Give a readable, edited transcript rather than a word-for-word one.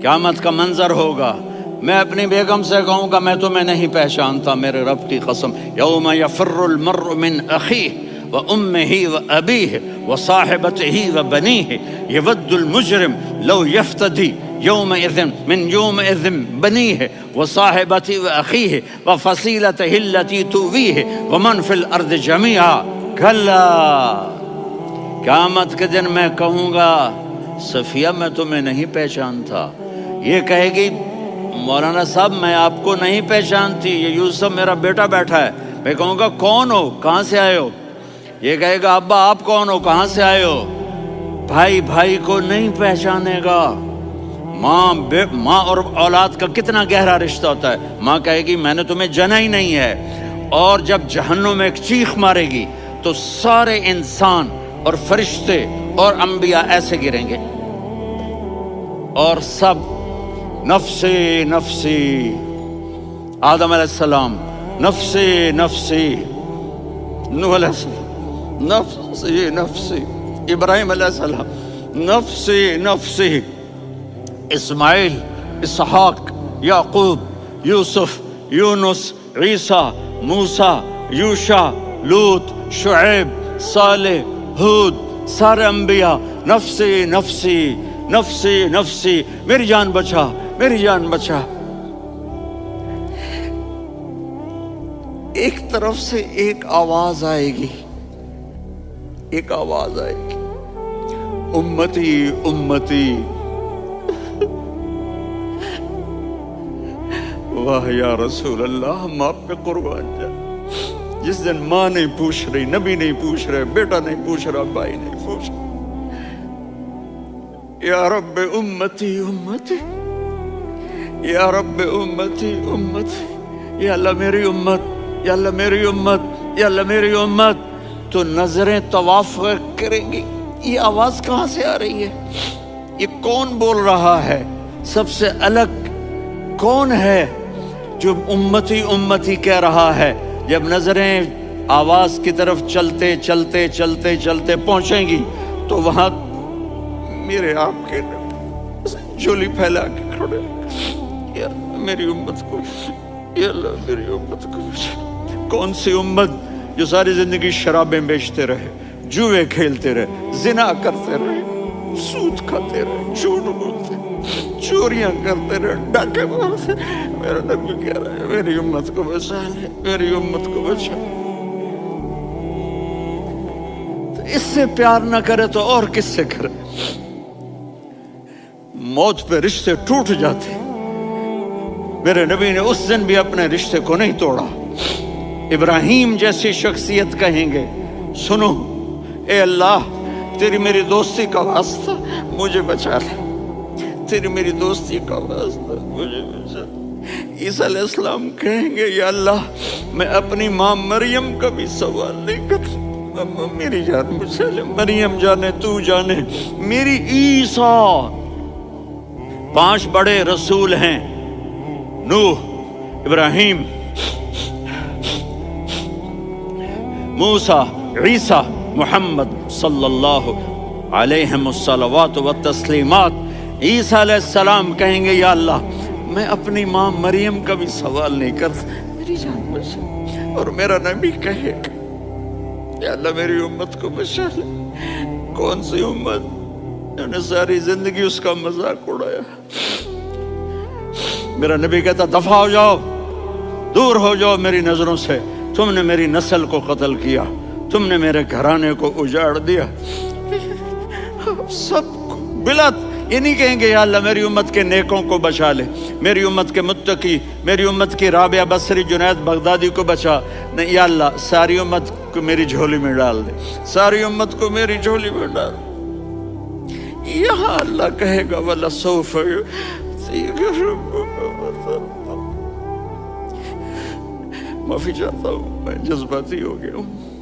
قیامت کا منظر ہوگا، میں اپنی بیگم سے کہوں گا میں تمہیں نہیں پہچانتا، میرے رب کی قسم، یوم یفر المرء من اخیہ وامہ وابیہ وصاحبتہ وبنیہ یود المجرم لو یفتدی یومئذ من یومئذ بنیہ وصاحبتہ واخیہ وفصیلتہ التی تؤویہ ومن فی الارض جمیعا کلا، قیامت کے دن میں کہوں گا صفیہ میں تمہیں نہیں پہچانتا، یہ کہے گی مولانا صاحب میں آپ کو نہیں پہچانتی، یہ یوسف میرا بیٹا بیٹھا ہے، میں کہوں گا کون ہو، کہاں سے آئے ہو، یہ کہے گا ابا آپ کون ہو، کہاں سے آئے ہو، بھائی بھائی کو نہیں پہچانے گا، ماں اور اولاد کا کتنا گہرا رشتہ ہوتا ہے، ماں کہے گی میں نے تمہیں جنا ہی نہیں ہے، اور جب جہنم میں ایک چیخ مارے گی تو سارے انسان اور فرشتے اور انبیاء ایسے گریں گے اور سب نفسی نفسی، آدم علیہ السلام نفسی نفسی، نوح علیہ السلام نفسی نفسی، ابراہیم علیہ السلام نفسی نفسی، اسماعیل، اسحاق، یعقوب، یوسف، یونس، عیسیٰ، موسیٰ، یوشع، لوط، شعیب، صالح، ہود، سارے انبیاء نفسی نفسی نفسی نفسی، میری جان بچا میری جان بچا۔ ایک طرف سے ایک آواز آئے گی، ایک آواز آئے گی، امتی امتی، واہ یا رسول اللہ ہم آپ پہ قربان جائیں۔ جس دن ماں نہیں پوچھ رہی، نبی نہیں پوچھ رہے، بیٹا نہیں پوچھ رہا، بھائی نہیں پوچھ رہا، یا رب امتی امتی، یا رب امتی امتی، یا اللہ میری امت، یا اللہ میری امت، یا اللہ میری امت، تو نظریں طواف کریں گی، یہ آواز کہاں سے آ رہی ہے، یہ کون بول رہا ہے، سب سے الگ کون ہے جو امتی امتی کہہ رہا ہے؟ جب نظریں آواز کی طرف چلتے چلتے چلتے چلتے پہنچیں گی تو وہاں میرے آپ کے جھولی پھیلا کے کھڑے، یا میری امت کو، یا اللہ میری امت کو۔ کون سی امت جو ساری زندگی شرابیں بیچتے رہے، جوئے کھیلتے رہے، زنا کرتے رہے، سود کھاتے رہے، جھوٹ بولتے، چوریاں کرتے رہے، ڈاکے مارتے، میرا نبی کہہ رہا ہے میری امت کو بچا لے، میری امت کو بچا۔ تو اس سے پیار نہ کرے تو اور کس سے کرے؟ موت پہ رشتے ٹوٹ جاتے، میرے نبی نے اس دن بھی اپنے رشتے کو نہیں توڑا۔ ابراہیم جیسی شخصیت کہیں گے سنو اے اللہ تیری میری دوستی کا واسطہ مجھے بچا لے، تیری میری دوستی کا واسطہ مجھے بچا لے۔ عیسیٰ علیہ السلام کہیں گے یا اللہ میں اپنی ماں مریم کا بھی سوال نہیں کرتا، میری جان بچا لے، مریم جانے تو جانے میری عیسیٰ۔ 5 بڑے رسول ہیں، نوح، ابراہیم، موسیٰ، عیسیٰ، محمد صلی اللہ علیہ الصلوات والتسلیمات۔ عیسیٰ علیہ السلام کہیں گے یا اللہ میں اپنی ماں مریم کا بھی سوال نہیں کرتا، میری جان بچا۔ اور میرا نبی کہے یا اللہ میری امت کو بچا لے۔ کون سی امت جنہوں نے ساری زندگی اس کا مذاق اڑایا؟ میرا نبی کہتا دفع ہو جاؤ، دور ہو جاؤ میری نظروں سے، تم نے میری نسل کو قتل کیا، تم نے میرے گھرانے کو اجاڑ دیا۔ سب بلا یہ نہیں کہیں گے یا اللہ میری امت کے نیکوں کو بچا لے، میری امت کے متقی، میری امت کی رابعہ بصری، جنید بغدادی کو بچا، نہیں یا اللہ ساری امت کو میری جھولی میں ڈال دے، ساری امت کو میری جھولی میں ڈال دے۔ یہاں اللہ کہے گا وَلَسَوْفَ يُعْطِيكَ رَبُّكَ فَتَرْضَىٰ۔ معافی چاہتا ہوں میں جذباتی ہو گیا ہوں۔